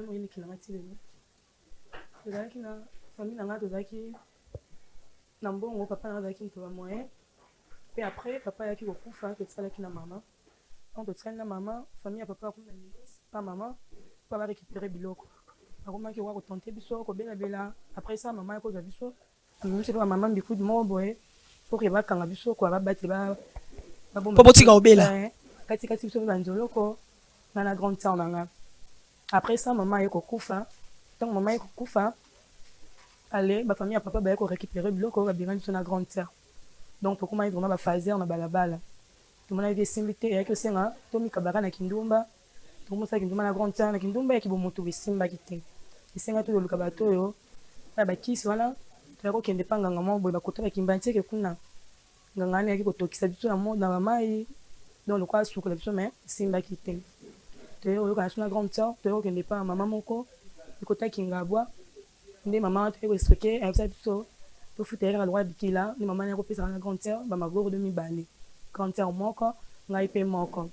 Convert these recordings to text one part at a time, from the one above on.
moyeni kilanga tilelo tozalaki na famille na nga tozalaki na mbongo papa na nga azalaki moto ba moyen mpe après papa ayaki kokufa totikalaki na mama donc totikali na mama famille ya papa akumi na négoce pa mama mpo abarécupéré biloko akomaki oka kotente biso kobelabela après ça mama akozwa biso amemisi mpe bamama mbikudu moko boye mpo ke bakanga biso kwa babatele po botika obela katikati biso mpe banzoloko nga na grande sœur na nga après ça mama aye kokufa ntango mama aye kokufa ale bafamille ya papa baye korécupéré biloko babima biso na grande sœur donc tokomaki vraiment bafaser na balabala tomona vie esimbi te eyaki osenga tomikabaka na kindumba tokomosala kindumba na grande sœur na kindumba yaki bomoto esimbaki te esenga to yoluka bato oyo ya bakisi wana toyaki kokende mpa nganga moko boye bakota bakimba ntieke kuna nganga wana yaki kotokisa biso na bamai donc lokwa asukola biso mais esimbaki te toyei koyoka na so na grande sœur toyei kokende mpa mama moko ekotaki ngabwa nde mama wana toyei koexplike ayebisa biso tofuta ye kaka lokwa bikila nde mama nayaki kopesaka na grande sœur bamagoro 2000 grande sœur moko ngai mpe moko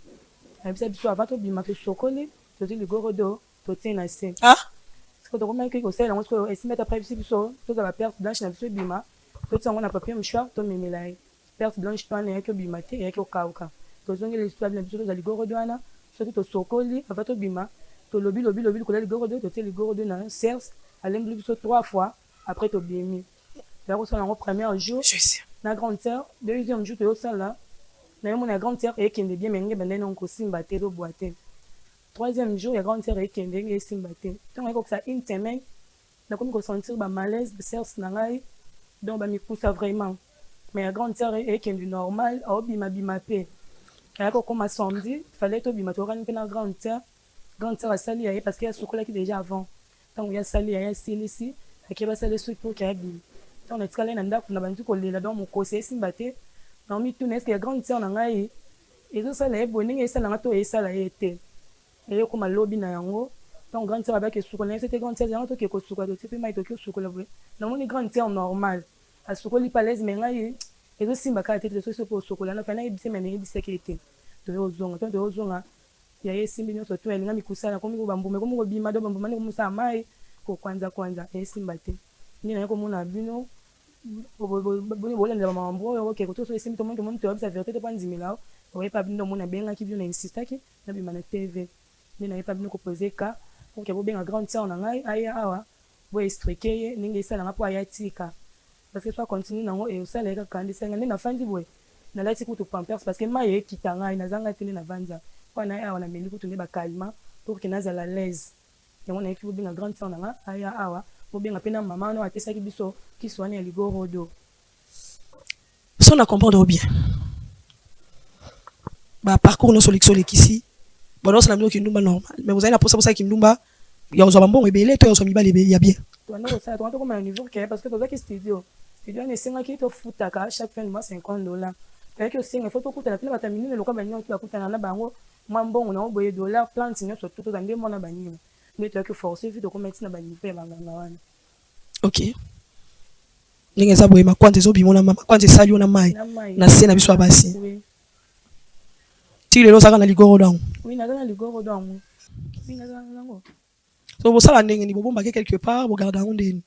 ayebisa biso avant tobima tosokoli tozwi ligoro do totie na se siko tokomaki kosalela yango sikoyo esimbeta après bisi biso tozala perte blanche na biso ebima totia yango na papier mouchoir tomemela ye perte blanche wana eyaki obima te eyaki okauka tozongeli lisitwa na biso tozala ligoro do wana soki tosokoli avant tobima tolobi likola ligoro do totie ligoro do na serse alembeli biso 3 fois après tobimi toya kosala yango premier jour na grande sœur deuxième jour toyosala na ye mona ya grande sœur eyekende bien menge bandai nango kosimba te tobwa te troisième jour ya grande sœur eyekende enge esimba te ntango ayekokisa une semaine nakomi kosentir bamalaise serse na ngai donc bamikusa vraiment mais ya grande sœur eyekende normal aobimabima mpe ayaki kokoma samedi fallait tobima tokokani mpe na grande sœur asali yaye parce que asukolaki déjà avant ntango ya sali yaye asilisi ake basali soki mpo ke abima ntango natikala ye na ndako na bandi kolela donc mokosi esimba te naomituna eske ya grande sœur na ngai ezosala ye boye ndenge esala nga to esala ye te eyekoma lobi na yango ntango grande sœur abaki esukola na te grande sœur yango toke kosukola totie mpe mai toki osukola boye namoni grande sœur normal asukoli palaise me ngai ezosimba kaka te soki mpo osokola na fana yebise me nayebisaki ete toyozonga ntango toyozonga yaye esimbi nyonso to yalinga mikusala komi kobambuma komi kobima do bambuma nde komosala mai kokwanza esimba te nde naye komona bino bolandela bamambo oyo okeke toso esimbi tomoni toyebisa verité te mpo andimela oyepa bino omoni abengaki bino na insistaki nabima na tv nde nayepa bino kopose ka oke bobenga grande sœur na ngai aya awa boexplike ye ndenge esalanga mpo aya tika parce que so continue nango eosala ye kaka nde esalinga nde nafandi boye nalati kutu pampers parce que mai ekita ngai nazanga te nde navanda mpo na ye awa nameli kutu nde bakalima pour ke nazala lese yango nayeki bobenga grande sœur na nga aya awa bobenga mpe na mama wana atesaki biso kisi wana ya ligoro do so na comprendre bien baparcours nyonso olekisi olekisi bonosala bino kindumba normal mais bozali na posa bosala kindumba ya kozwa bambongo ebele to ya kozwa mibali ya bien toanda kosala toanda tokoma na niveau ke parce que tozalaki studio wana esengaki tofutaka chaque fin de mois $50 toyaki osenga fo tokutana mpena bato ya minene lokwa banyonki bakutana na bango mwa mbongo nango boye dollar plante nyonso to toza nde mwana banini nde toyaki force vi tokoma ntina baniveau ya banganga wana ok ndenge eza boye makwante ezobimona makwante esali yo na mai na se na biso ya basi ti lelo ozalaka na ligoro dango naza na ligoro dango naza nango so bosala ndenge ni bobombaki quelque part bogarda yango ndeni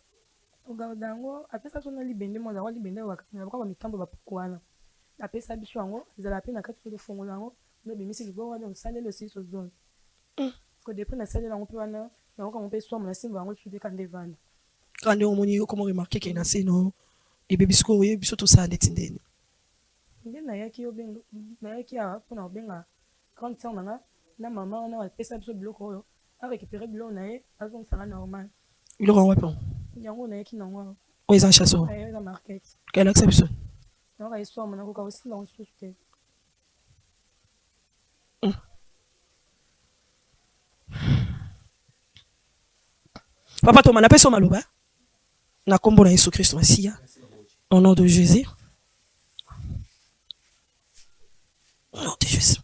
ogarda yango apesa so na libende mo azalaka libende bakoka bamikambo bapuku wana apesa biso yango ezala mpe na kati so tofongola yango nobimisi ligoro wana osaleli osi tozona ko depuis nasalela yango mpe wana nakokango mpe somo nasimba yango sudeka nde vanda kaka ndenge omoni okoma remarke ke na se no ebebi sikoyo oyebi biso tosala ndeti ndeni nde nayaki awa mpona kobenga grande sœur na nga na mama wana apesa biso biloko oyo arécupéré biloko na ye azongisanga normal biloko yango wapi yango nayaki nango oyo eza chasseur eza market kayelakisa biso nakoka eswamo nakoka osimba ngo susu te papa toma napesi yo maloba na kombo na Yesu Kristo Masiya au nom de Jésus au nom de Jésus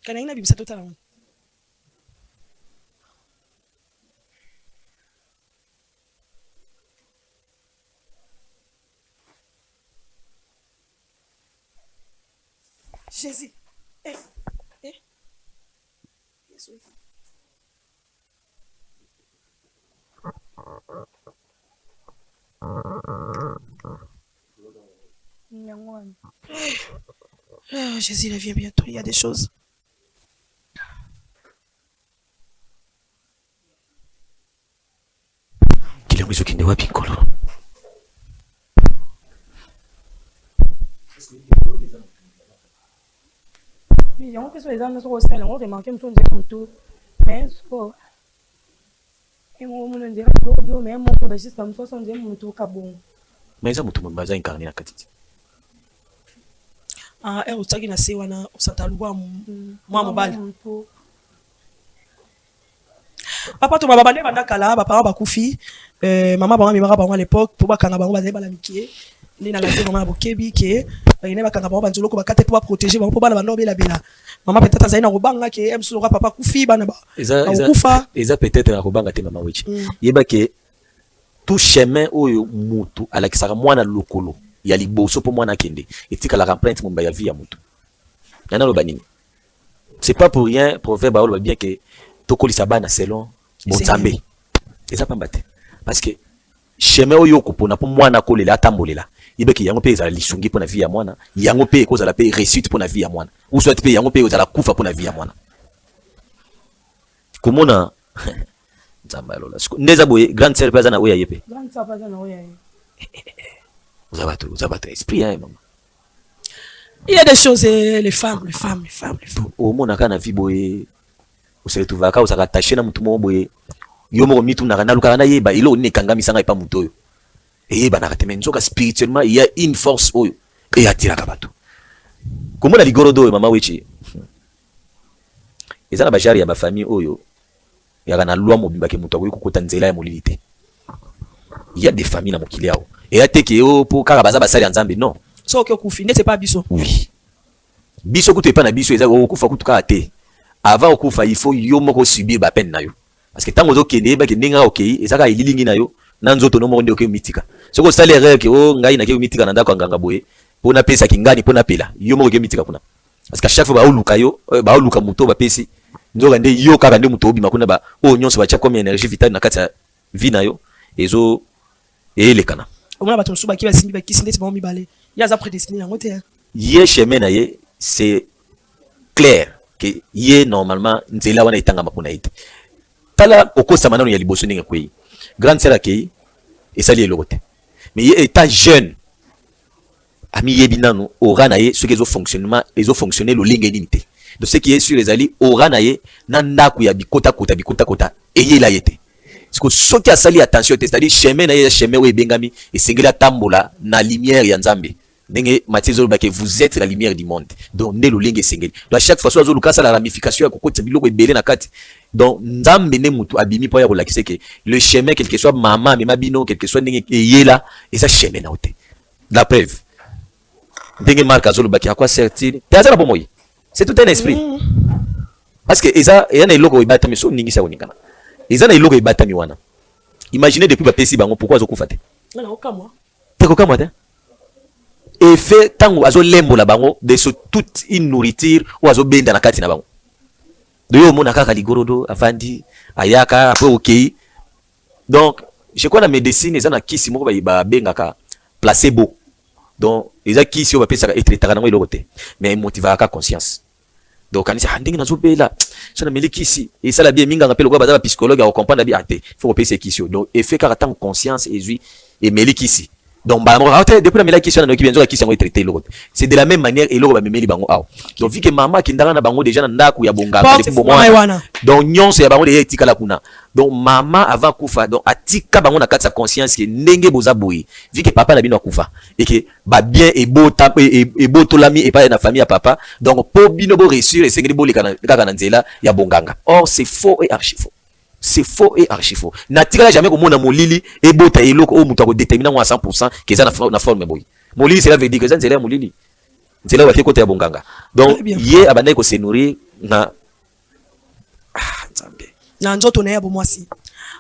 kana ina bimisa totala wana Jésus Ah, Jésus, il vient bientôt. Il y a des choses. Kilongo izo kende wapi nkolo? yango mpe so eza nyonso kosala yango remarke mosu nzela motu mais so yango mono nzela godo mais moko bajista mosusu nzela motu kabongo Mais eza mutu mbaza incarné na kati. Ah, otaki na se wana osata lwa mwa mobali. Papa to baba bande banda kala ba parents bakufi maman bango mimaka bango à l'époque pour bakanga bango bazali bala mikie ni na laze maman bokebi ke ine bakanga bango banzolo ko bakate pour protéger bango pour bala bando bela bela maman peut-être azali na robanga ke emso ka papa kufi bana ba eza peut-être na robanga te maman wichi yeba ke tout chemin oyo mutu alakisaka mwana lokolo ya liboso po mwana kende etika la empreinte mumba ya vie ya mutu nana lo banini c'est pas pour rien proverbe ba bien que tokolisa bana selon bonzambe eza pamba te parce que chemin oyo kopona po mwana kolela atambolela yebeki yango pe ezala lisungi po na vie ya mwana yango pe ekozala pe réussite po na vie ya mwana ou soit pe yango pe ezala kufa po na vie ya mwana komona nzamba lola ndeza boye grande sœur peza na oya yepe grande sœur peza na oya Uzabato esprit hein maman. Il y a des choses les femmes. Au monde kana vie boye usele tuvaka usaka taché na mutu mo boye yo mo mitu na kana luka na yeba ilo ne kanga misanga ipa mutu oyo. Ba na kateme nzoka spirituellement il y a une force oyo et atira ka bato. Komona ligorodo mama wechi. Ezana bajari ya ba famille oyo ya kana lwa mo bimba ke mutu akoyi kokota nzela ya molilité. Il y a des familles na mokili yao. Et à te que pour karabaza basali nzambe non. So que kufi n'est pas biso. Oui. Biso kutu pas na biso eza okufa kutu ka te. Avant okufa il faut yo moko subir ba peine na yo. Parce que tango zo kende ba kende nga okay ezaka ililingi na yo na nzoto no mo nde mitika. Soko sala erreur ke o ngai na ke mitika na ndako nganga boye. Pona pesa kingani pona pela. Yo moko ke mitika kuna. Parce que chaque fois ba oluka yo ba oluka muto ba pesi. Nzoka nde yo kaka nde muto obi makuna ba o nyonso ba tia comme énergie vitale na kati ya vie na yo. Ezo elekana. Comment va ton souba qui va simbi qui s'indé bon mi balé il y a ça prédestiné en côté yé chemin na yé c'est clair que yé normalement nzela wana itanga mapona ite tala okosa manano ya liboso ndenge kwei grande sœur akei esali elokote mais yé état jeune ami yebinano aura na yé ce qui ezo fonctionner lo linge nité de ce qui est sur les ali aura na yé na ndaku ya bikota kota eyé la yete. Ce qui a sali attention, c'est-à-dire chemin na chemin où bengami et sengela tambola na lumière ya nzambe. Ndenge Matthieu que vous êtes la lumière du monde. Donc ne lo linge sengeli. Donc chaque fois soit zolukasa la ramification ya kokoti biloko ebele na kati. Donc nzambe ne mutu abimi po ya ko lakise que le chemin quel que soit maman mais mabino quel que soit ndenge yela et ça chemin na ote. La preuve. Ndenge Marc azolubaki à quoi sert-il? Tazana po moyi. C'est tout un esprit. Parce que eza na iloko ibata meso ningi sa oningana. Ils ont eu l'eau et batami wana. Imaginez depuis ba pesi bango pourquoi azo fate. Non aucun moi. T'es aucun moi. Et fait tango azo lembo la bango de ce toute une nourriture ou azo benda na kati na bango. De yo mona kaka ligorodo afandi ayaka après OK. Donc je crois la médecine ils ont kisi moko ba bengaka placebo. Donc ils ont kisi ba pesa être tarango ilokote. Mais motivaka conscience. Donc on dit handing na zobela so na meliki ici et ça la bien minga ngapelo kwa baza psychologue à comprendre bien ate faut repérer qui donc effet car tant conscience et lui et meliki ici donc ba depuis la meliki na qui bien zo qui traiter l'autre c'est de la même manière et l'autre ba memeli bango aw donc vu que maman ki ndanga na bango déjà na ndaku ya bonga donc nyonso ya bango de etika la kuna donc maman avant kufa donc atika bango na kati sa conscience que ndenge boza boyi vu que papa na bino kufa et que ba bien et beau tap et beau tolami et pas na famille à papa donc pour bino bo réussir et sengeli bo leka na nzela ya bonganga or c'est faux et archi faux. C'est faux et archi faux. Natika jamais comme on a molili et bota et loko au mutu ko déterminer à 100% que ça na forme boy. Molili c'est la veut dire que ça c'est là molili. C'est là où côté ya bonganga. Donc yé abandai ko se nourrir na nzambe. Na nzoto na ya bo mwasi.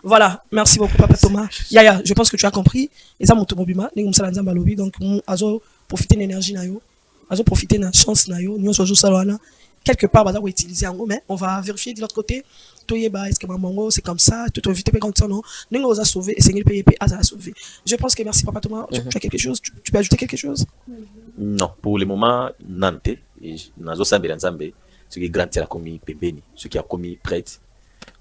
Voilà, merci beaucoup papa Thomas. Yaya, je pense que tu as compris. Et ça monte mobima, ningu msala nzamba lobi donc azo profiter de l'énergie na yo, azo profiter na chance na yo, nyo sojo salwana quelque part baza ko utiliser yango, mais on va vérifier de l'autre côté. Toyeba est-ce que mamango c'est comme ça, tout éviter pas quand ça non. Ningo osa sauver et seigneur payer à sauver. Je pense que merci papa Thomas, tu as quelque chose, tu peux ajouter quelque chose? Non, pour le moment Nantes et nazo sambela nzambe ce qui est grand la commis pembeni, ce qui a commis prêtre.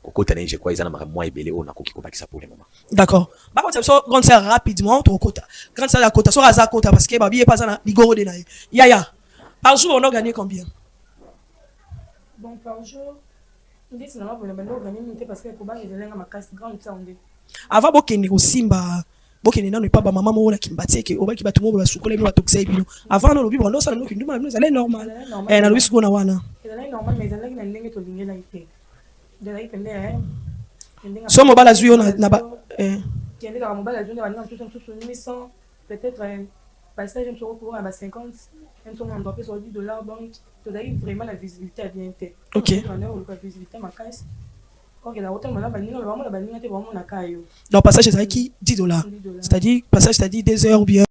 Kokota je crois ils en a moins belé on a koki ko bakisa pour le moment. D'accord. Par contre ça grande sœur rapidement to kota. Grande sœur la kota so aza kota parce que babi est pas na ligoro de nae. Yaya. Par jour on a gagné combien? Bon par jour ndisi na mabona bando gagner minute parce que ko ba ngezelenga makasi grande sound. Avant bokende ko simba bokende nanu pa ba mama mo na kimbati ke obaki batu mo ba sukola bino batokisa bino. Avant no lobi bondo sala no kinduma bino zale normal. Na lobi siko na wana. Zale normal mais zale na ndenge to lingela ite. Zale pende So mobala zuyo na ba kende ka mobala zuyo na tout mission peut-être passage je me suis pour à 50 même si on doit payer sur $10 donc tu as vraiment la visibilité à bien fait. OK. On a la visibilité ma caisse. Quand il y a autant de bannières vraiment la bannière était vraiment na caillou. Donc passage c'est qui $10. C'est-à-dire passage c'est-à-dire 2 heures ou bien